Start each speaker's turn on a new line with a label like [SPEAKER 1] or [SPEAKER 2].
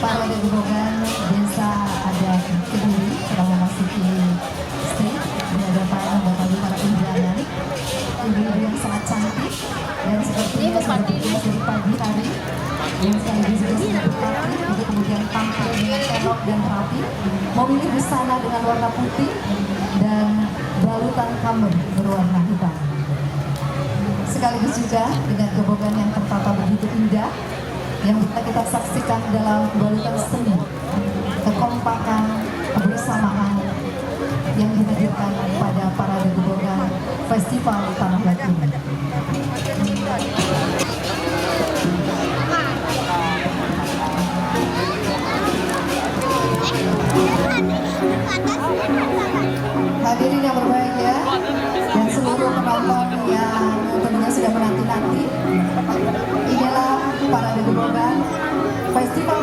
[SPEAKER 1] para gabungan desa adat Kediri telah memasuki stage di hadapan Bapak Ibu para undangan. Ibu-ibu yang sangat cantik dan sepertinya sudah berhias dari pagi hari yang sekaligus juga sudah berkati, itu kemudian tampil dengan elok dan rapi, memilih busana dengan warna putih dan balutan kamar berwarna hitam. Sekaligus juga dengan gabungan yang tertata begitu indah yang bisa kita saksikan dalam balutan seni, kekompakan, kebersamaan yang dihadirkan pada para gabungan Festival Tanah Batu. Hadirin yang berbahagia dan seluruh penonton yang tentunya sudah menanti-nanti, inilah para gabungan Festival